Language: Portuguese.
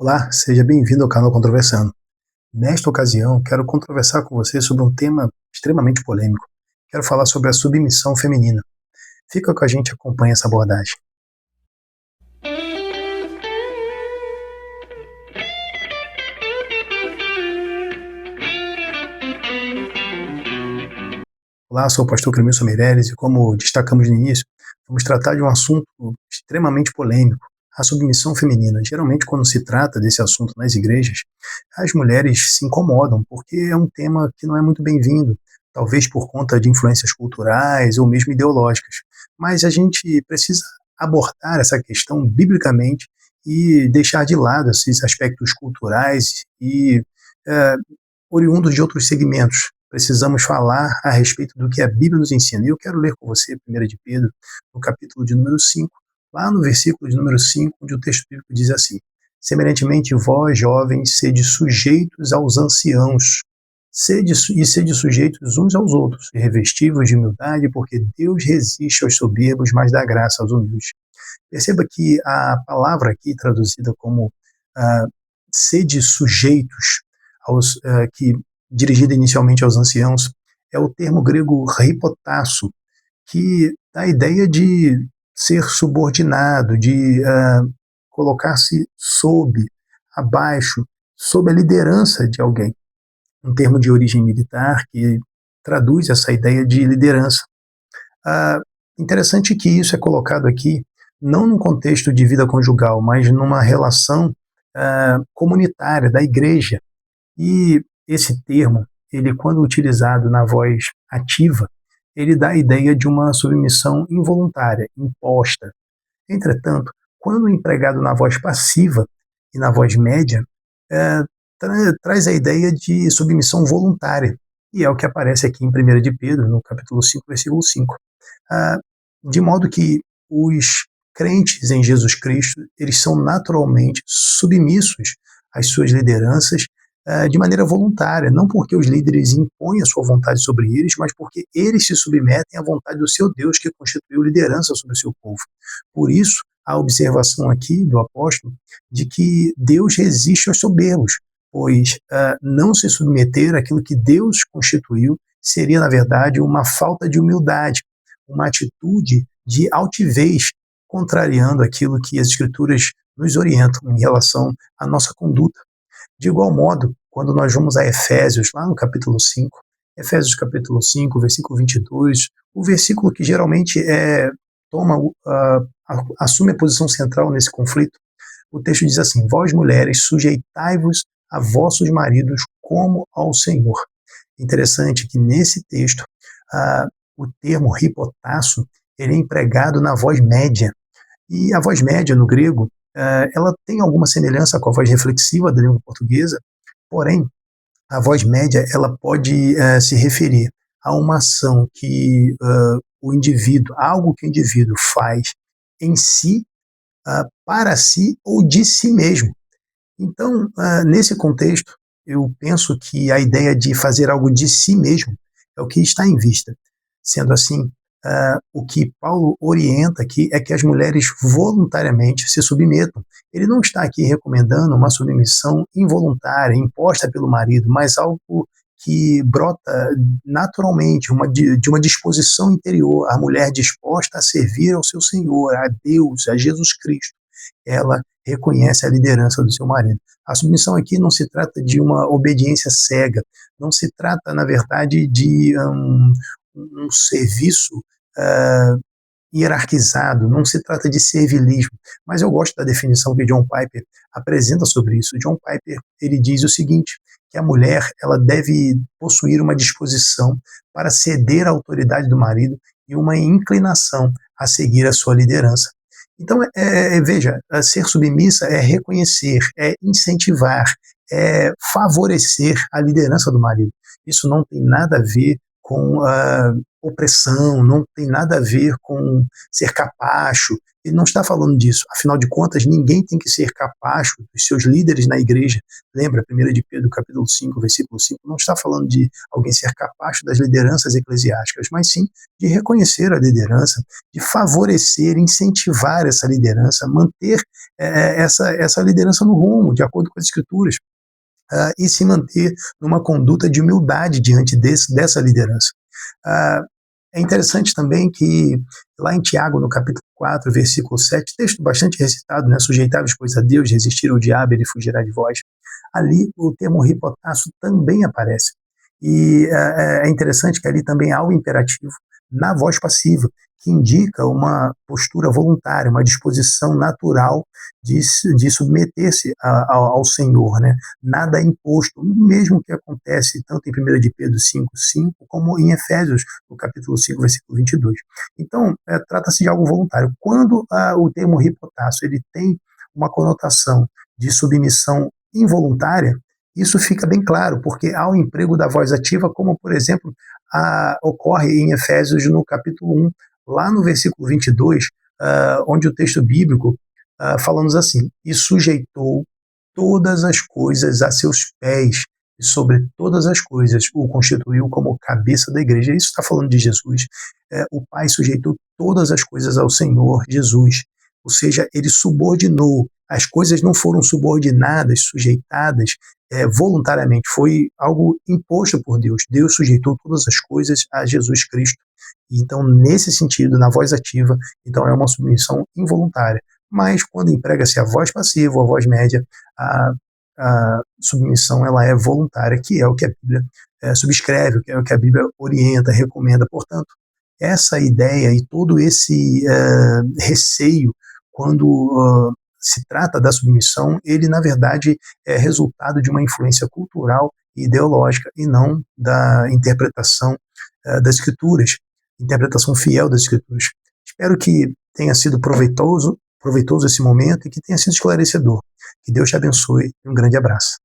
Olá, seja bem-vindo ao canal Controversando. Nesta ocasião, quero conversar com você sobre um tema extremamente polêmico. Quero falar sobre a submissão feminina. Fica com a gente e acompanha essa abordagem. Olá, sou o pastor Cremilson Meireles e, como destacamos no início, vamos tratar de um assunto extremamente polêmico, a submissão feminina. Geralmente, quando se trata desse assunto nas igrejas, as mulheres se incomodam, porque é um tema que não é muito bem-vindo, talvez por conta de influências culturais ou mesmo ideológicas. Mas a gente precisa abordar essa questão biblicamente e deixar de lado esses aspectos culturais e eh, oriundos de outros segmentos. Precisamos falar a respeito do que a Bíblia nos ensina. E eu quero ler com você 1 de Pedro, no capítulo de número 5, lá no versículo de número 5, onde o texto bíblico diz assim: semelhantemente, vós, jovens, sede sujeitos aos anciãos, sede sujeitos uns aos outros, e revestivos de humildade, porque Deus resiste aos soberbos, mas dá graça aos humildes. Perceba que a palavra aqui, traduzida como ah, sede sujeitos, que dirigida inicialmente aos anciãos, é o termo grego hypotasso, que dá a ideia de ser subordinado, de colocar-se abaixo, sob a liderança de alguém. Um termo de origem militar que traduz essa ideia de liderança. Interessante que isso é colocado aqui não num contexto de vida conjugal, mas numa relação comunitária, da igreja. E esse termo, ele, quando utilizado na voz ativa, ele dá a ideia de uma submissão involuntária, imposta. Entretanto, quando empregado na voz passiva e na voz média, traz a ideia de submissão voluntária, e é o que aparece aqui em 1 de Pedro, no capítulo 5, versículo 5. De modo que os crentes em Jesus Cristo, eles são naturalmente submissos às suas lideranças de maneira voluntária, não porque os líderes impõem a sua vontade sobre eles, mas porque eles se submetem à vontade do seu Deus, que constituiu liderança sobre o seu povo. Por isso, a observação aqui do apóstolo de que Deus resiste aos soberbos, pois não se submeter àquilo que Deus constituiu seria, na verdade, uma falta de humildade, uma atitude de altivez, contrariando aquilo que as Escrituras nos orientam em relação à nossa conduta. De igual modo, quando nós vamos a Efésios, lá no capítulo 5, Efésios capítulo 5, versículo 22, o versículo que geralmente assume a posição central nesse conflito, o texto diz assim: vós mulheres, sujeitai-vos a vossos maridos como ao Senhor. Interessante que nesse texto, o termo hipotasso, ele é empregado na voz média. E a voz média, no grego, ela tem alguma semelhança com a voz reflexiva da língua portuguesa, porém, a voz média ela pode se referir a uma ação que o indivíduo, algo que o indivíduo faz em si, para si ou de si mesmo. Então, nesse contexto, eu penso que a ideia de fazer algo de si mesmo é o que está em vista. Sendo assim, o que Paulo orienta aqui é que as mulheres voluntariamente se submetam. Ele não está aqui recomendando uma submissão involuntária, imposta pelo marido, mas algo que brota naturalmente, de uma disposição interior, a mulher disposta a servir ao seu Senhor, a Deus, a Jesus Cristo. Ela reconhece a liderança do seu marido. A submissão aqui não se trata de uma obediência cega, não se trata, na verdade, de um serviço hierarquizado, não se trata de servilismo, mas eu gosto da definição que John Piper apresenta sobre isso. John Piper, ele diz o seguinte, que a mulher ela deve possuir uma disposição para ceder à autoridade do marido e uma inclinação a seguir a sua liderança. Então, veja, ser submissa é reconhecer, é incentivar, é favorecer a liderança do marido. Isso não tem nada a ver com opressão, não tem nada a ver com ser capacho. Ele não está falando disso. Afinal de contas, ninguém tem que ser capacho dos seus líderes na igreja. Lembra, 1 de Pedro, capítulo 5, versículo 5, não está falando de alguém ser capacho das lideranças eclesiásticas, mas sim de reconhecer a liderança, de favorecer, incentivar essa liderança, manter essa liderança no rumo, de acordo com as Escrituras, e se manter numa conduta de humildade diante dessa liderança. É interessante também que lá em Tiago, no capítulo 4, versículo 7, texto bastante recitado, né, sujeitáveis, pois, a Deus, resistir ao diabo, ele fugirá de vós. Ali o termo hipotasso também aparece. E é interessante que ali também há o imperativo na voz passiva, que indica uma postura voluntária, uma disposição natural de submeter-se ao Senhor, né? Nada é imposto, o mesmo que acontece tanto em 1 de Pedro 5:5, como em Efésios, no capítulo 5, versículo 22. Então, trata-se de algo voluntário. Quando o termo hipotasso ele tem uma conotação de submissão involuntária, isso fica bem claro, porque há o emprego da voz ativa, como, por exemplo, ocorre em Efésios no capítulo 1, lá no versículo 22, onde o texto bíblico fala-nos assim: e sujeitou todas as coisas a seus pés, e sobre todas as coisas o constituiu como cabeça da igreja. Isso está falando de Jesus. O Pai sujeitou todas as coisas ao Senhor Jesus, ou seja, ele subordinou. As coisas não foram subordinadas, sujeitadas voluntariamente, foi algo imposto por Deus. Deus sujeitou todas as coisas a Jesus Cristo. Então, nesse sentido, na voz ativa, então é uma submissão involuntária. Mas quando emprega-se a voz passiva ou a voz média, a submissão ela é voluntária, que é o que a Bíblia subscreve, que é o que a Bíblia orienta, recomenda. Portanto, essa ideia e todo esse receio quando se trata da submissão, ele, na verdade, é resultado de uma influência cultural e ideológica e não da interpretação das Escrituras, interpretação fiel das Escrituras. Espero que tenha sido proveitoso esse momento e que tenha sido esclarecedor. Que Deus te abençoe e um grande abraço.